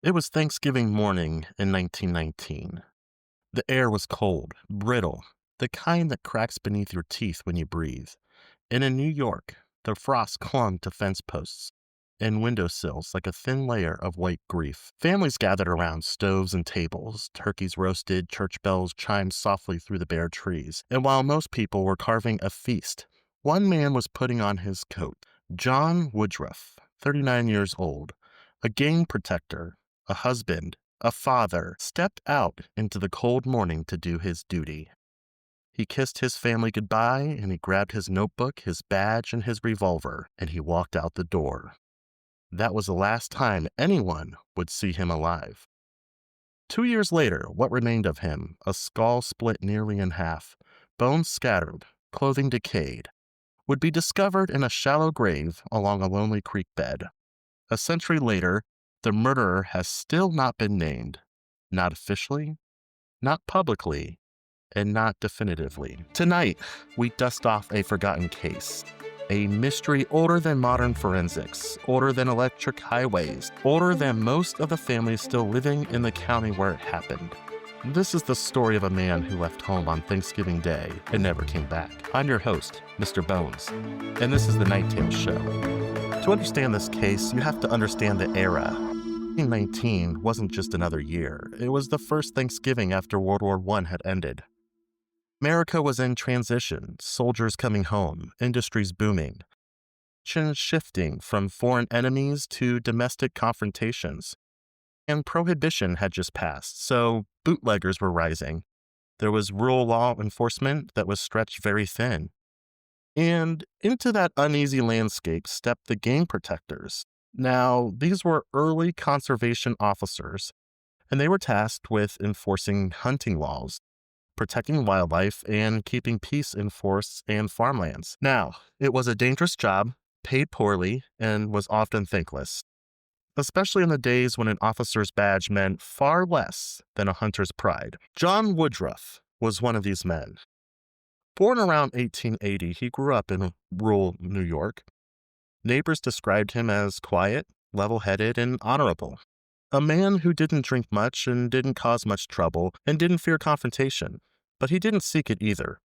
It was Thanksgiving morning in 1919. The air was cold, brittle, the kind that cracks beneath your teeth when you breathe. And in New York, the frost clung to fence posts and windowsills like a thin layer of white grief. Families gathered around stoves and tables, turkeys roasted, church bells chimed softly through the bare trees. And while most people were carving a feast, one man was putting on his coat. John Woodruff, 39 years old, a game protector, a husband, a father, stepped out into the cold morning to do his duty. He kissed his family goodbye, and he grabbed his notebook, his badge, and his revolver, and he walked out the door. That was the last time anyone would see him alive. 2 years later, what remained of him, a skull split nearly in half, bones scattered, clothing decayed, would be discovered in a shallow grave along a lonely creek bed. A century later, the murderer has still not been named, not officially, not publicly, and not definitively. Tonight, we dust off a forgotten case, a mystery older than modern forensics, older than electric highways, older than most of the families still living in the county where it happened. This is the story of a man who left home on Thanksgiving Day and never came back. I'm your host, Mr. Bones, and this is the Night Tales Show. To understand this case, you have to understand the era. 1919 wasn't just another year. It was the first Thanksgiving after World War I had ended. America was in transition, soldiers coming home, industries booming, shifting from foreign enemies to domestic confrontations. And prohibition had just passed, so bootleggers were rising. There was rural law enforcement that was stretched very thin. And into that uneasy landscape stepped the game protectors. Now, these were early conservation officers, and they were tasked with enforcing hunting laws, protecting wildlife, and keeping peace in forests and farmlands. Now, it was a dangerous job, paid poorly, and was often thankless, especially in the days when an officer's badge meant far less than a hunter's pride. John Woodruff was one of these men. Born around 1880, he grew up in rural New York. Neighbors described him as quiet, level-headed, and honorable. A man who didn't drink much and didn't cause much trouble and didn't fear confrontation, but he didn't seek it either.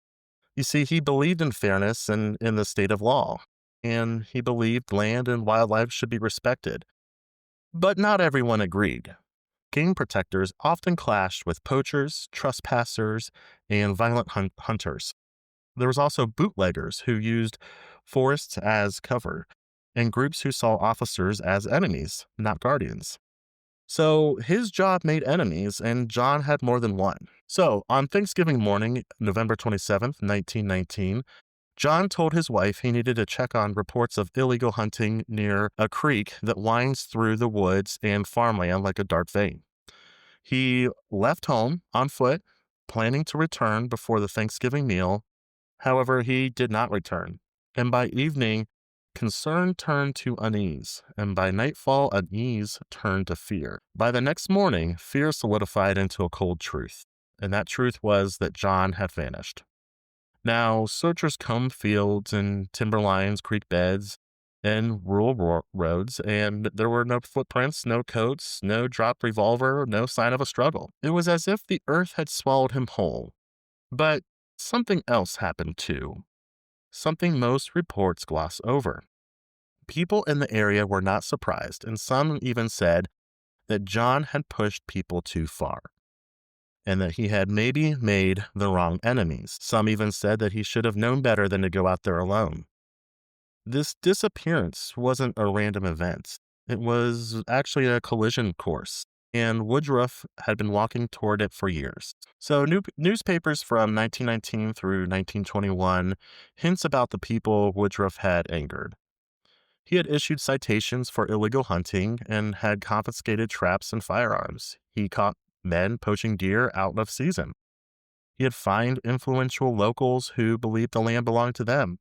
You see, he believed in fairness and in the state of law, and he believed land and wildlife should be respected. But not everyone agreed. Game protectors often clashed with poachers, trespassers, and violent hunters. There was also bootleggers who used forests as cover, and groups who saw officers as enemies, not guardians. So his job made enemies, and John had more than one. So on Thanksgiving morning, November 27th, 1919, John told his wife he needed to check on reports of illegal hunting near a creek that winds through the woods and farmland like a dark vein. He left home on foot, planning to return before the Thanksgiving meal. However, he did not return, and by evening, concern turned to unease, and by nightfall, unease turned to fear. By the next morning, fear solidified into a cold truth, and that truth was that John had vanished. Now, searchers combed fields and timberlines, creek beds, and rural roads, and there were no footprints, no coats, no dropped revolver, no sign of a struggle. It was as if the earth had swallowed him whole. But something else happened too. Something most reports gloss over. People in the area were not surprised, and some even said that John had pushed people too far, and that he had maybe made the wrong enemies. Some even said that he should have known better than to go out there alone. This disappearance wasn't a random event. It was actually a collision course, and Woodruff had been walking toward it for years. So newspapers from 1919 through 1921 hints about the people Woodruff had angered. He had issued citations for illegal hunting and had confiscated traps and firearms. He caught men poaching deer out of season. He had fined influential locals who believed the land belonged to them.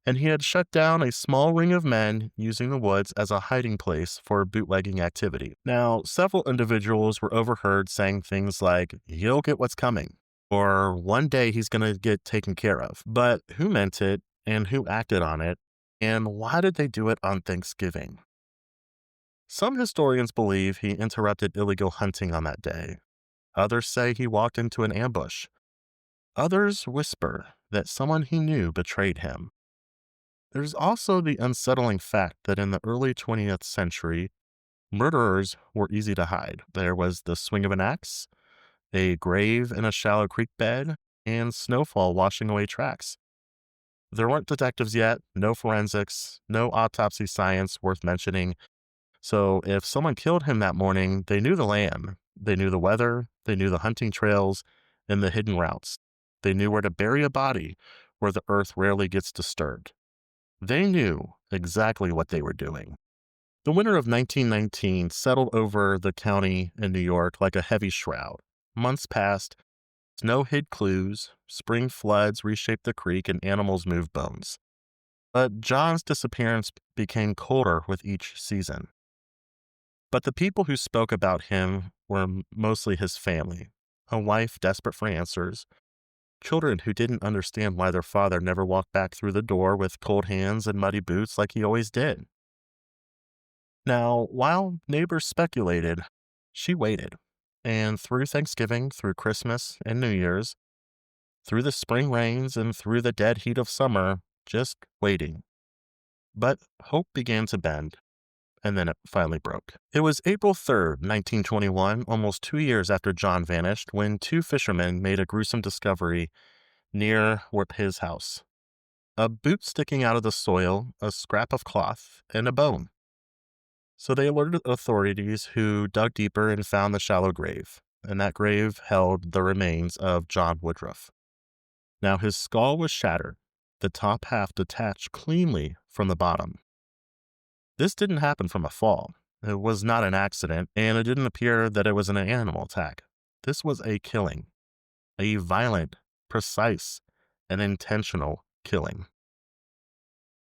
And he had shut down a small ring of men using the woods as a hiding place for bootlegging activity. Now, several individuals were overheard saying things like, "He'll get what's coming," or "one day he's going to get taken care of." But who meant it, and who acted on it, and why did they do it on Thanksgiving? Some historians believe he interrupted illegal hunting on that day. Others say he walked into an ambush. Others whisper that someone he knew betrayed him. There's also the unsettling fact that in the early 20th century, murderers were easy to hide. There was the swing of an axe, a grave in a shallow creek bed, and snowfall washing away tracks. There weren't detectives yet, no forensics, no autopsy science worth mentioning. So if someone killed him that morning, they knew the land, they knew the weather, they knew the hunting trails and the hidden routes. They knew where to bury a body where the earth rarely gets disturbed. They knew exactly what they were doing. The winter of 1919 settled over the county in New York like a heavy shroud. Months passed, snow hid clues, spring floods reshaped the creek, and animals moved bones. But John's disappearance became colder with each season. But the people who spoke about him were mostly his family, a wife desperate for answers, children who didn't understand why their father never walked back through the door with cold hands and muddy boots like he always did. Now, while neighbors speculated, she waited. And through Thanksgiving, through Christmas and New Year's, through the spring rains and through the dead heat of summer, just waiting. But hope began to bend, and then it finally broke. It was April 3rd, 1921, almost 2 years after John vanished, when two fishermen made a gruesome discovery near his house. A boot sticking out of the soil, a scrap of cloth, and a bone. So they alerted authorities, who dug deeper and found the shallow grave, and that grave held the remains of John Woodruff. Now his skull was shattered, the top half detached cleanly from the bottom. This didn't happen from a fall. It was not an accident, and it didn't appear that it was an animal attack. This was a killing, a violent, precise, and intentional killing.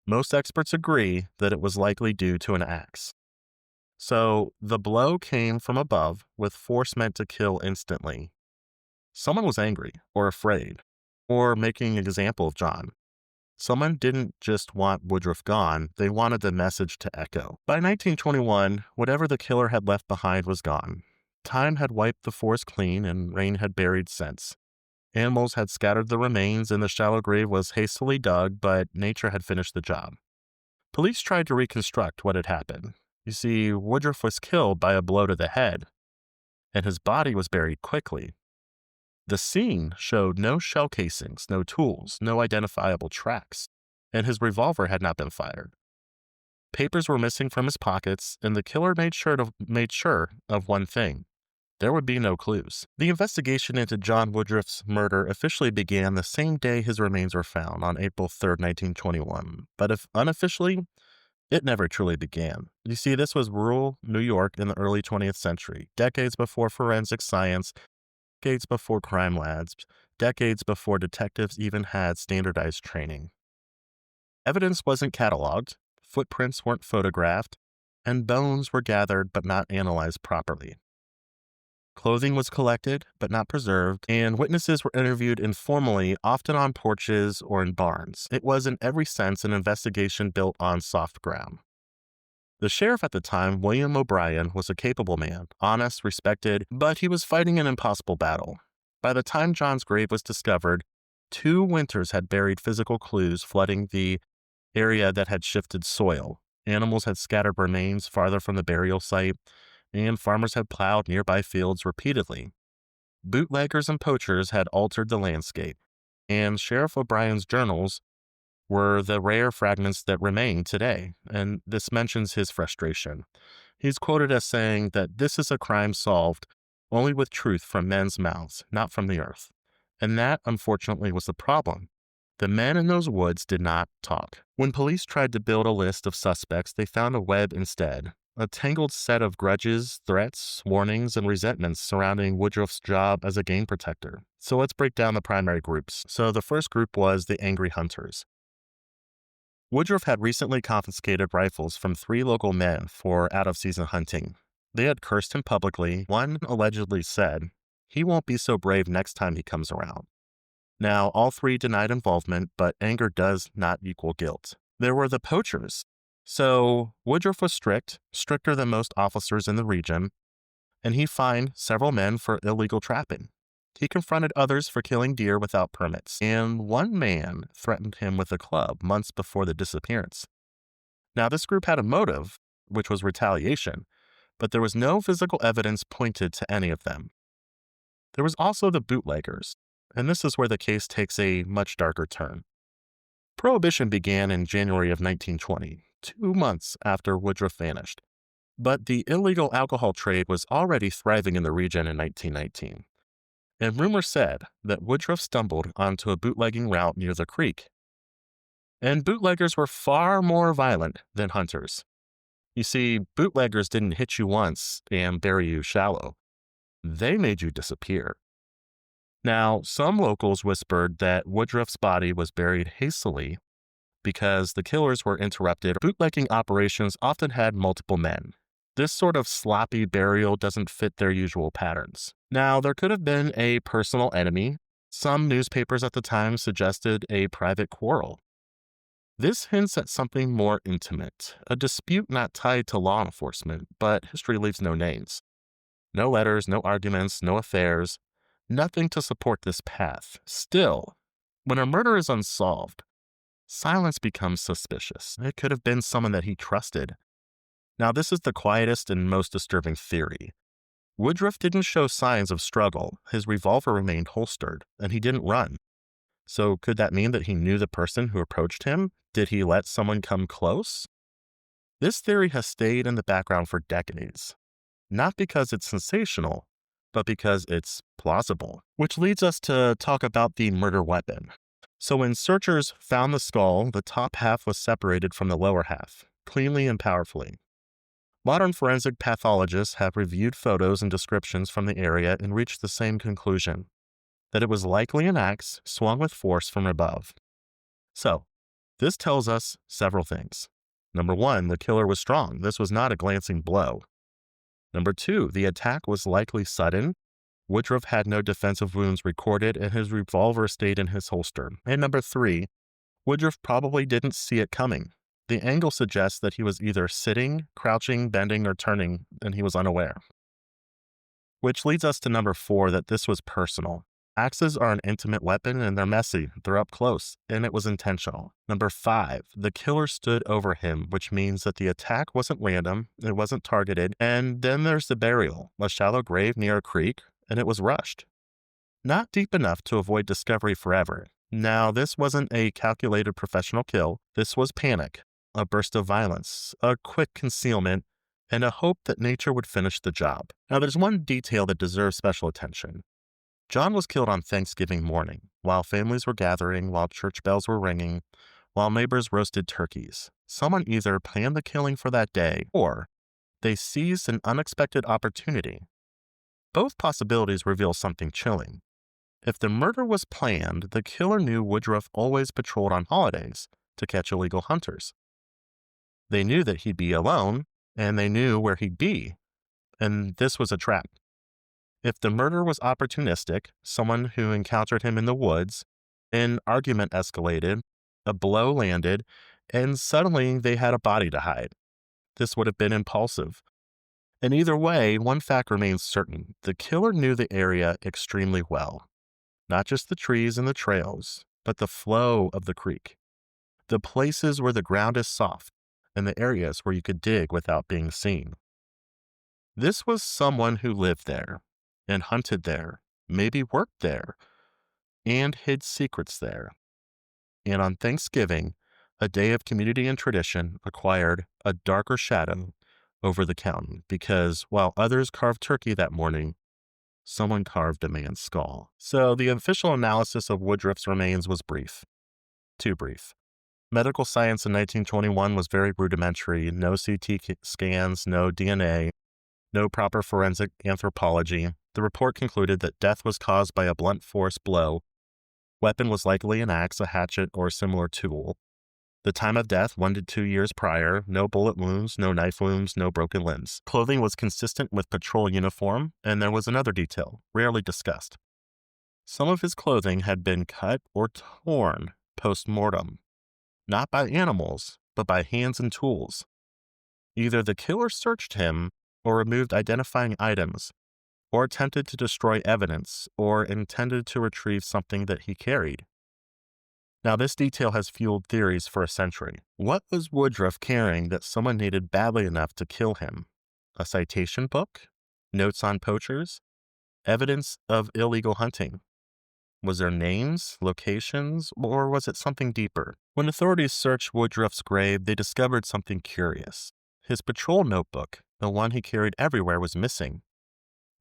Most experts agree that it was likely due to an axe. So the blow came from above with force meant to kill instantly. Someone was angry or afraid or making an example of John. Someone didn't just want Woodruff gone, they wanted the message to echo. By 1921, whatever the killer had left behind was gone. Time had wiped the forest clean and rain had buried scents. Animals had scattered the remains and the shallow grave was hastily dug, but nature had finished the job. Police tried to reconstruct what had happened. You see, Woodruff was killed by a blow to the head, and his body was buried quickly. The scene showed no shell casings, no tools, no identifiable tracks, and his revolver had not been fired. Papers were missing from his pockets, and the killer made sure of one thing. There would be no clues. The investigation into John Woodruff's murder officially began the same day his remains were found, on April 3rd, 1921. But if unofficially, it never truly began. You see, this was rural New York in the early 20th century, decades before forensic science, decades before crime labs, decades before detectives even had standardized training. Evidence wasn't cataloged, footprints weren't photographed, and bones were gathered but not analyzed properly. Clothing was collected but not preserved, and witnesses were interviewed informally, often on porches or in barns. It was in every sense an investigation built on soft ground. The sheriff at the time, William O'Brien, was a capable man, honest, respected, but he was fighting an impossible battle. By the time John's grave was discovered, 2 winters had buried physical clues, flooding the area that had shifted soil. Animals had scattered remains farther from the burial site, and farmers had plowed nearby fields repeatedly. Bootleggers and poachers had altered the landscape, and Sheriff O'Brien's journals were the rare fragments that remain today, and this mentions his frustration. He's quoted as saying that this is a crime solved only with truth from men's mouths, not from the earth. And that, unfortunately, was the problem. The men in those woods did not talk. When police tried to build a list of suspects, they found a web instead. A tangled set of grudges, threats, warnings, and resentments surrounding Woodruff's job as a game protector. So let's break down the primary groups. So the first group was the angry hunters. Woodruff had recently confiscated rifles from 3 local men for out-of-season hunting. They had cursed him publicly. One allegedly said, "He won't be so brave next time he comes around." Now, all 3 denied involvement, but anger does not equal guilt. There were the poachers. So Woodruff was strict, stricter than most officers in the region, and he fined several men for illegal trapping. He confronted others for killing deer without permits, and one man threatened him with a club months before the disappearance. Now, this group had a motive, which was retaliation, but there was no physical evidence pointed to any of them. There was also the bootleggers, and this is where the case takes a much darker turn. Prohibition began in January of 1920, 2 months after Woodruff vanished. But the illegal alcohol trade was already thriving in the region in 1919. And rumor said that Woodruff stumbled onto a bootlegging route near the creek. And bootleggers were far more violent than hunters. You see, bootleggers didn't hit you once and bury you shallow. They made you disappear. Now, some locals whispered that Woodruff's body was buried hastily because the killers were interrupted. Bootlegging operations often had multiple men. This sort of sloppy burial doesn't fit their usual patterns. Now, there could have been a personal enemy. Some newspapers at the time suggested a private quarrel. This hints at something more intimate, a dispute not tied to law enforcement, but history leaves no names. No letters, no arguments, no affairs, nothing to support this path. Still, when a murder is unsolved, silence becomes suspicious. It could have been someone that he trusted. Now, this is the quietest and most disturbing theory. Woodruff didn't show signs of struggle. His revolver remained holstered, and he didn't run. So could that mean that he knew the person who approached him? Did he let someone come close? This theory has stayed in the background for decades. Not because it's sensational, but because it's plausible. Which leads us to talk about the murder weapon. So when searchers found the skull, the top half was separated from the lower half, cleanly and powerfully. Modern forensic pathologists have reviewed photos and descriptions from the area and reached the same conclusion, that it was likely an axe swung with force from above. So, this tells us several things. Number one, the killer was strong. This was not a glancing blow. Number two, the attack was likely sudden. Woodruff had no defensive wounds recorded, and his revolver stayed in his holster. And number three, Woodruff probably didn't see it coming. The angle suggests that he was either sitting, crouching, bending, or turning, and he was unaware. Which leads us to number four, that this was personal. Axes are an intimate weapon, and they're messy. They're up close, and it was intentional. Number five, the killer stood over him, which means that the attack wasn't random, it wasn't targeted. And then there's the burial, a shallow grave near a creek, and it was rushed. Not deep enough to avoid discovery forever. Now, this wasn't a calculated professional kill. This was panic, a burst of violence, a quick concealment, and a hope that nature would finish the job. Now, there's one detail that deserves special attention. John was killed on Thanksgiving morning, while families were gathering, while church bells were ringing, while neighbors roasted turkeys. Someone either planned the killing for that day, or they seized an unexpected opportunity. Both possibilities reveal something chilling. If the murder was planned, the killer knew Woodruff always patrolled on holidays to catch illegal hunters. They knew that he'd be alone, and they knew where he'd be, and this was a trap. If the murder was opportunistic, someone who encountered him in the woods, an argument escalated, a blow landed, and suddenly they had a body to hide. This would have been impulsive. And either way, one fact remains certain. The killer knew the area extremely well. Not just the trees and the trails, but the flow of the creek. The places where the ground is soft, and the areas where you could dig without being seen. This was someone who lived there, and hunted there, maybe worked there, and hid secrets there. And on Thanksgiving, a day of community and tradition acquired a darker shadow over the county, because while others carved turkey that morning, someone carved a man's skull. So the official analysis of Woodruff's remains was brief. Too brief. Medical science in 1921 was very rudimentary. No CT scans, no DNA, no proper forensic anthropology. The report concluded that death was caused by a blunt force blow. Weapon was likely an axe, a hatchet, or a similar tool. The time of death, 1 to 2 years prior, no bullet wounds, no knife wounds, no broken limbs. Clothing was consistent with patrol uniform, and there was another detail, rarely discussed. Some of his clothing had been cut or torn post-mortem, not by animals, but by hands and tools. Either the killer searched him, or removed identifying items, or attempted to destroy evidence, or intended to retrieve something that he carried. Now, this detail has fueled theories for a century. What was Woodruff carrying that someone needed badly enough to kill him? A citation book? Notes on poachers? Evidence of illegal hunting? Was there names, locations, or was it something deeper? When authorities searched Woodruff's grave, they discovered something curious. His patrol notebook, the one he carried everywhere, was missing.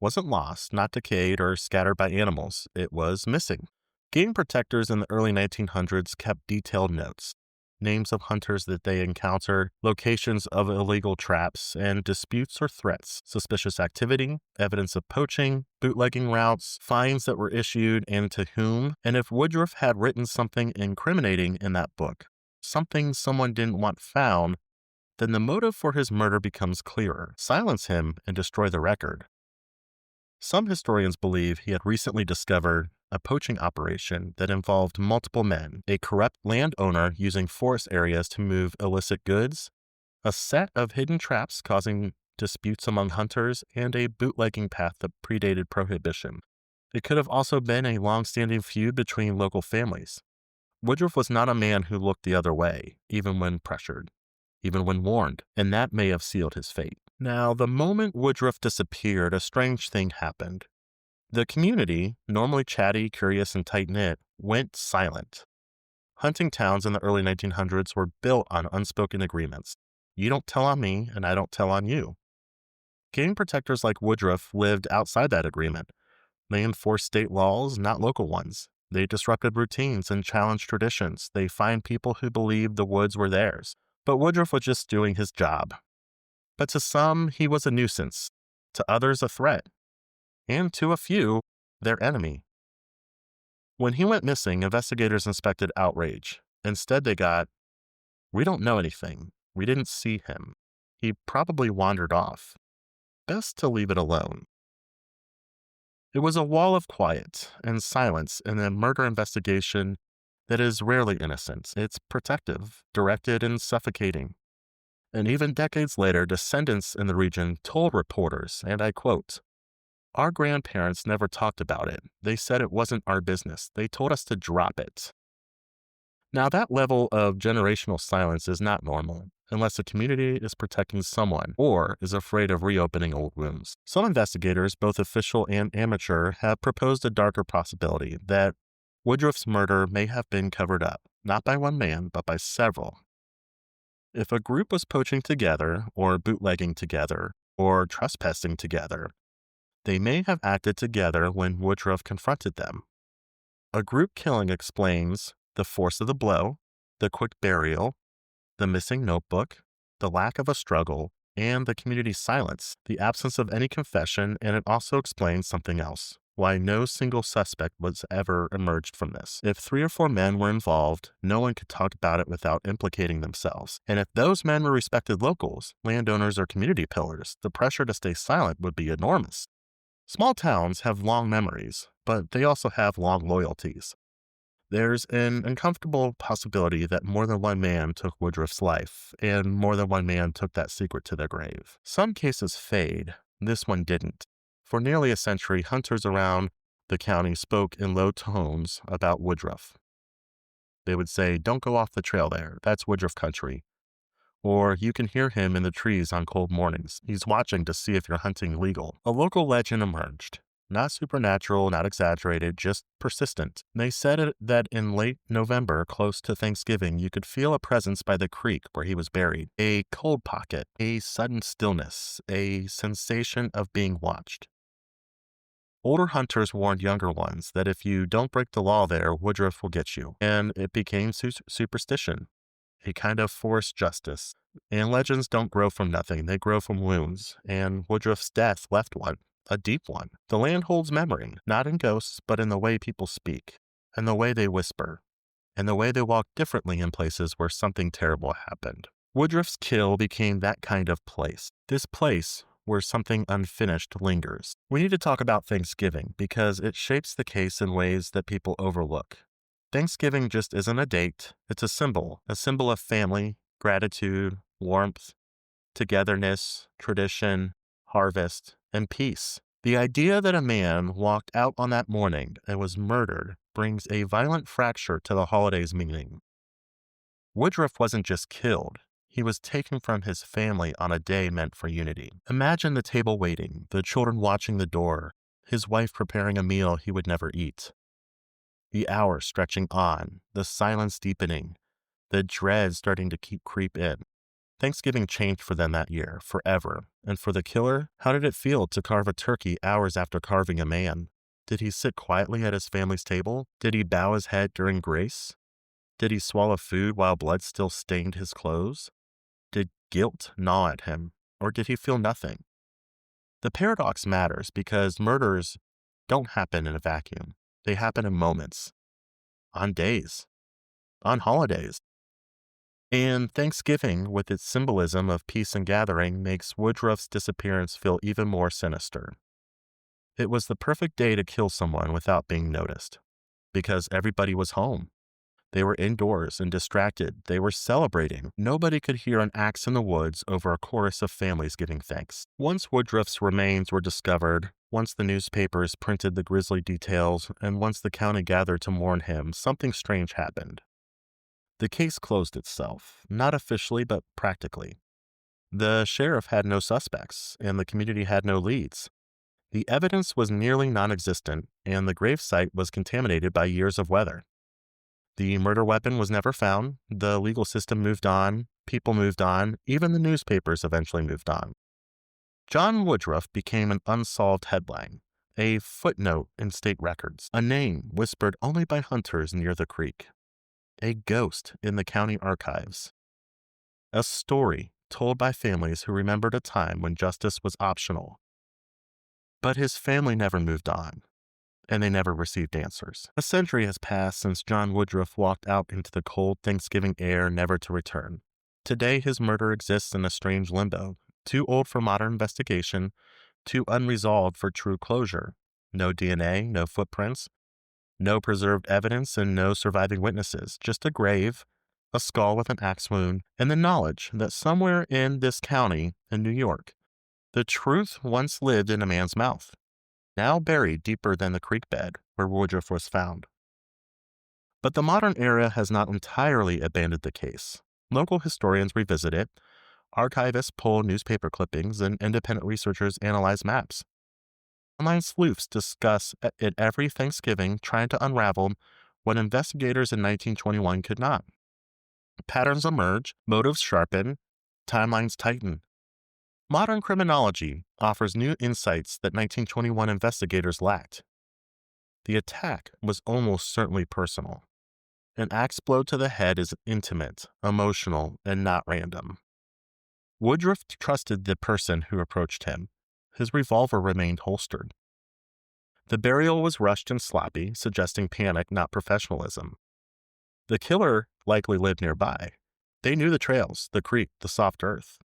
Wasn't lost, not decayed or scattered by animals. It was missing. Game protectors in the early 1900s kept detailed notes. Names of hunters that they encountered, locations of illegal traps, and disputes or threats, suspicious activity, evidence of poaching, bootlegging routes, fines that were issued and to whom, and if Woodruff had written something incriminating in that book, something someone didn't want found, then the motive for his murder becomes clearer. Silence him and destroy the record. Some historians believe he had recently discovered a poaching operation that involved multiple men, a corrupt landowner using forest areas to move illicit goods, a set of hidden traps causing disputes among hunters, and a bootlegging path that predated prohibition. It could have also been a long-standing feud between local families. Woodruff was not a man who looked the other way, even when pressured, even when warned, and that may have sealed his fate. Now, the moment Woodruff disappeared, a strange thing happened. The community, normally chatty, curious, and tight-knit, went silent. Hunting towns in the early 1900s were built on unspoken agreements. You don't tell on me, and I don't tell on you. Game protectors like Woodruff lived outside that agreement. They enforced state laws, not local ones. They disrupted routines and challenged traditions. They fined people who believed the woods were theirs. But Woodruff was just doing his job. But to some, he was a nuisance. To others, a threat. And to a few, their enemy. When he went missing, investigators inspected outrage. Instead, they got, "We don't know anything. We didn't see him. He probably wandered off. Best to leave it alone." It was a wall of quiet and silence in a murder investigation that is rarely innocent. It's protective, directed, and suffocating. And even decades later, descendants in the region told reporters, and I quote, "Our grandparents never talked about it. They said it wasn't our business. They told us to drop it." Now, that level of generational silence is not normal, unless the community is protecting someone or is afraid of reopening old wounds. Some investigators, both official and amateur, have proposed a darker possibility that Woodruff's murder may have been covered up, not by one man, but by several. If a group was poaching together, or bootlegging together, or trespassing together, they may have acted together when Woodruff confronted them. A group killing explains the force of the blow, the quick burial, the missing notebook, the lack of a struggle, and the community's silence, the absence of any confession, and it also explains something else. Why no single suspect was ever emerged from this. If 3 or 4 men were involved, no one could talk about it without implicating themselves. And if those men were respected locals, landowners, or community pillars, the pressure to stay silent would be enormous. Small towns have long memories, but they also have long loyalties. There's an uncomfortable possibility that more than one man took Woodruff's life, and more than one man took that secret to their grave. Some cases fade. This one didn't. For nearly a century, hunters around the county spoke in low tones about Woodruff. They would say, "Don't go off the trail there. That's Woodruff country." Or, "You can hear him in the trees on cold mornings. He's watching to see if you're hunting legal." A local legend emerged. Not supernatural, not exaggerated, just persistent. They said that in late November, close to Thanksgiving, you could feel a presence by the creek where he was buried. A cold pocket, a sudden stillness, a sensation of being watched. Older hunters warned younger ones that if you don't break the law there, Woodruff will get you. And it became superstition, a kind of forced justice. And legends don't grow from nothing, they grow from wounds. And Woodruff's death left one, a deep one. The land holds memory, not in ghosts, but in the way people speak, and the way they whisper, and the way they walk differently in places where something terrible happened. Woodruff's kill became that kind of place. This place where something unfinished lingers. We need to talk about Thanksgiving because it shapes the case in ways that people overlook. Thanksgiving just isn't a date, it's a symbol of family, gratitude, warmth, togetherness, tradition, harvest, and peace. The idea that a man walked out on that morning and was murdered brings a violent fracture to the holiday's meaning. Woodruff wasn't just killed, he was taken from his family on a day meant for unity. Imagine the table waiting, the children watching the door, his wife preparing a meal he would never eat. The hours stretching on, the silence deepening, the dread starting to creep in. Thanksgiving changed for them that year, forever. And for the killer, how did it feel to carve a turkey hours after carving a man? Did he sit quietly at his family's table? Did he bow his head during grace? Did he swallow food while blood still stained his clothes? Did guilt gnaw at him, or did he feel nothing? The paradox matters because murders don't happen in a vacuum. They happen in moments, on days, on holidays. And Thanksgiving, with its symbolism of peace and gathering, makes Woodruff's disappearance feel even more sinister. It was the perfect day to kill someone without being noticed, because everybody was home. They were indoors and distracted. They were celebrating. Nobody could hear an axe in the woods over a chorus of families giving thanks. Once Woodruff's remains were discovered, once the newspapers printed the grisly details, and once the county gathered to mourn him, something strange happened. The case closed itself, not officially but practically. The sheriff had no suspects, and the community had no leads. The evidence was nearly non-existent, and the gravesite was contaminated by years of weather. The murder weapon was never found, the legal system moved on, people moved on, even the newspapers eventually moved on. John Woodruff became an unsolved headline, a footnote in state records, a name whispered only by hunters near the creek, a ghost in the county archives, a story told by families who remembered a time when justice was optional. But his family never moved on, and they never received answers. A century has passed since John Woodruff walked out into the cold Thanksgiving air, never to return. Today, his murder exists in a strange limbo, too old for modern investigation, too unresolved for true closure. No DNA, no footprints, no preserved evidence, and no surviving witnesses. Just a grave, a skull with an axe wound, and the knowledge that somewhere in this county in New York, the truth once lived in a man's mouth, now buried deeper than the creek bed where Woodruff was found. But the modern era has not entirely abandoned the case. Local historians revisit it, archivists pull newspaper clippings, and independent researchers analyze maps. Online sleuths discuss it every Thanksgiving, trying to unravel what investigators in 1921 could not. Patterns emerge, motives sharpen, timelines tighten. Modern criminology offers new insights that 1921 investigators lacked. The attack was almost certainly personal. An axe blow to the head is intimate, emotional, and not random. Woodruff trusted the person who approached him. His revolver remained holstered. The burial was rushed and sloppy, suggesting panic, not professionalism. The killer likely lived nearby. They knew the trails, the creek, the soft earth.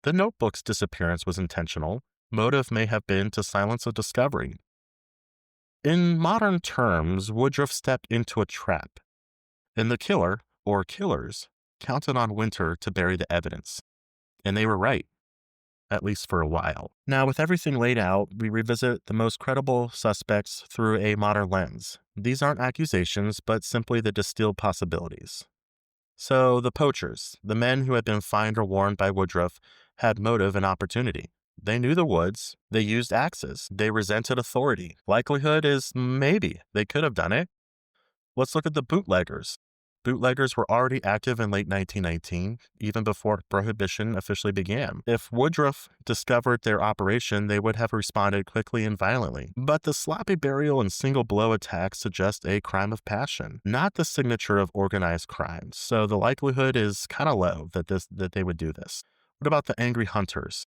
The notebook's disappearance was intentional. Motive may have been to silence a discovery. In modern terms, Woodruff stepped into a trap, and the killer, or killers, counted on winter to bury the evidence. And they were right, at least for a while. Now, with everything laid out, we revisit the most credible suspects through a modern lens. These aren't accusations, but simply the distilled possibilities. So, the poachers, the men who had been fined or warned by Woodruff, had motive and opportunity. They knew the woods. They used axes. They resented authority. Likelihood is maybe they could have done it. Let's look at the bootleggers. Bootleggers were already active in late 1919, even before Prohibition officially began. If Woodruff discovered their operation, they would have responded quickly and violently. But the sloppy burial and single-blow attacks suggest a crime of passion, not the signature of organized crime. So the likelihood is kind of low that they would do this. What about the angry hunters?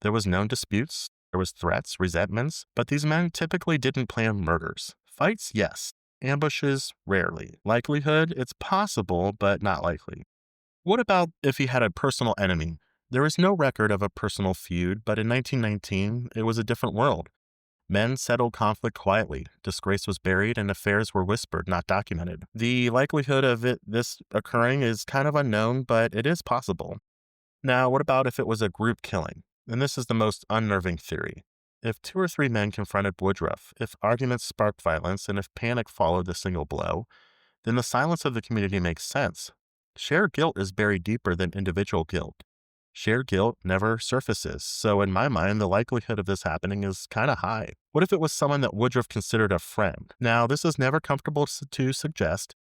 There was known disputes, there was threats, resentments, but these men typically didn't plan murders. Fights, yes. Ambushes, rarely. Likelihood, it's possible, but not likely. What about if he had a personal enemy? There is no record of a personal feud, but in 1919, it was a different world. Men settled conflict quietly, disgrace was buried, and affairs were whispered, not documented. The likelihood of this occurring is kind of unknown, but it is possible. Now, what about if it was a group killing? And this is the most unnerving theory. If 2 or 3 men confronted Woodruff, if arguments sparked violence, and if panic followed the single blow, then the silence of the community makes sense. Shared guilt is buried deeper than individual guilt. Shared guilt never surfaces, so in my mind, the likelihood of this happening is kind of high. What if it was someone that Woodruff considered a friend? Now, this is never comfortable to suggest,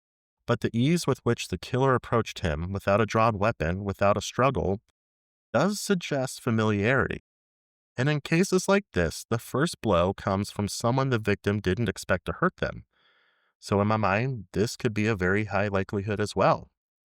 but the ease with which the killer approached him, without a drawn weapon, without a struggle, does suggest familiarity. And in cases like this, the first blow comes from someone the victim didn't expect to hurt them. So in my mind, this could be a very high likelihood as well.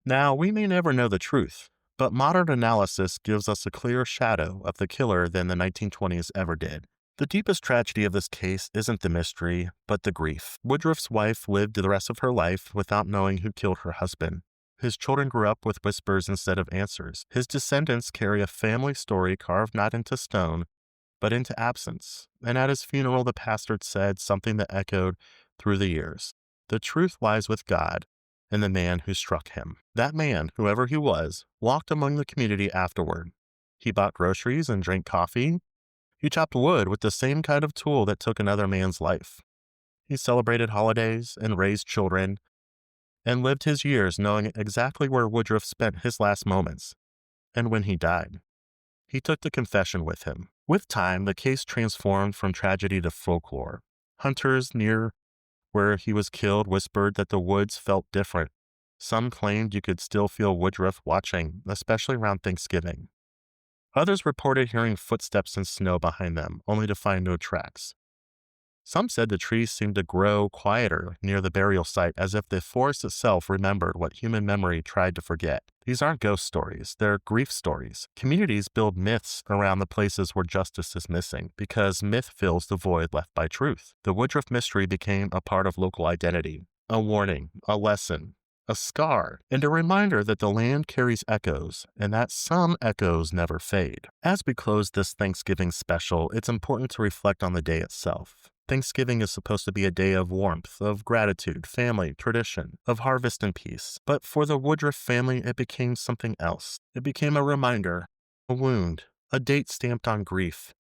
Now, we may never know the truth, but modern analysis gives us a clearer shadow of the killer than the 1920s ever did. The deepest tragedy of this case isn't the mystery, but the grief. Woodruff's wife lived the rest of her life without knowing who killed her husband. His children grew up with whispers instead of answers. His descendants carry a family story carved not into stone, but into absence. And at his funeral, the pastor said something that echoed through the years. The truth lies with God and the man who struck him. That man, whoever he was, walked among the community afterward. He bought groceries and drank coffee. He chopped wood with the same kind of tool that took another man's life. He celebrated holidays and raised children and lived his years knowing exactly where Woodruff spent his last moments and when he died. He took the confession with him. With time, the case transformed from tragedy to folklore. Hunters near where he was killed whispered that the woods felt different. Some claimed you could still feel Woodruff watching, especially around Thanksgiving. Others reported hearing footsteps in snow behind them, only to find no tracks. Some said the trees seemed to grow quieter near the burial site, as if the forest itself remembered what human memory tried to forget. These aren't ghost stories, they're grief stories. Communities build myths around the places where justice is missing, because myth fills the void left by truth. The Woodruff mystery became a part of local identity, a warning, a lesson, a scar, and a reminder that the land carries echoes, and that some echoes never fade. As we close this Thanksgiving special, it's important to reflect on the day itself. Thanksgiving is supposed to be a day of warmth, of gratitude, family, tradition, of harvest and peace. But for the Woodruff family, it became something else. It became a reminder, a wound, a date stamped on grief.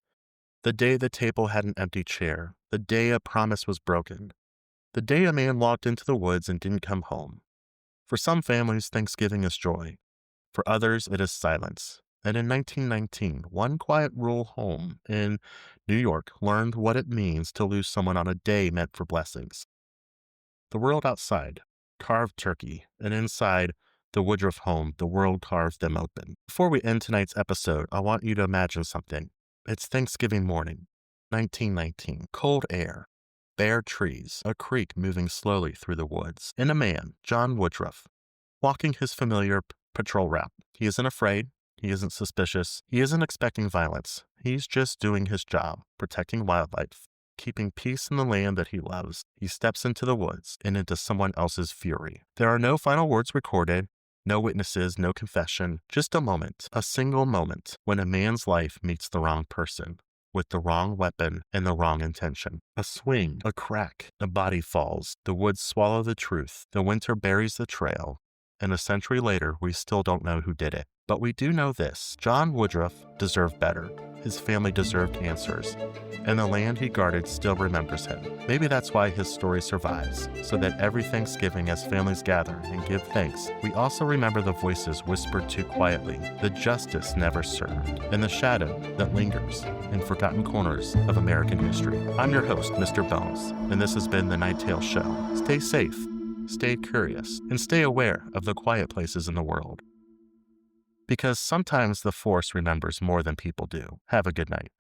The day the table had an empty chair, the day a promise was broken, the day a man walked into the woods and didn't come home. For some families, Thanksgiving is joy. For others, it is silence. And in 1919, one quiet rural home in New York learned what it means to lose someone on a day meant for blessings. The world outside carved turkey, and inside the Woodruff home, the world carved them open. Before we end tonight's episode, I want you to imagine something. It's Thanksgiving morning, 1919, cold air, bare trees, a creek moving slowly through the woods, and a man, John Woodruff, walking his familiar patrol route. He isn't afraid. He isn't suspicious. He isn't expecting violence. He's just doing his job, protecting wildlife, keeping peace in the land that he loves. He steps into the woods and into someone else's fury. There are no final words recorded, no witnesses, no confession, just a moment, a single moment, when a man's life meets the wrong person, with the wrong weapon and the wrong intention. A swing, a crack, a body falls. The woods swallow the truth. The winter buries the trail. And a century later, we still don't know who did it. But we do know this. John Woodruff deserved better. His family deserved answers. And the land he guarded still remembers him. Maybe that's why his story survives, so that every Thanksgiving as families gather and give thanks, we also remember the voices whispered too quietly, the justice never served, and the shadow that lingers in forgotten corners of American history. I'm your host, Mr. Bones, and this has been The Night Tale Show. Stay safe, stay curious, and stay aware of the quiet places in the world. Because sometimes the force remembers more than people do. Have a good night.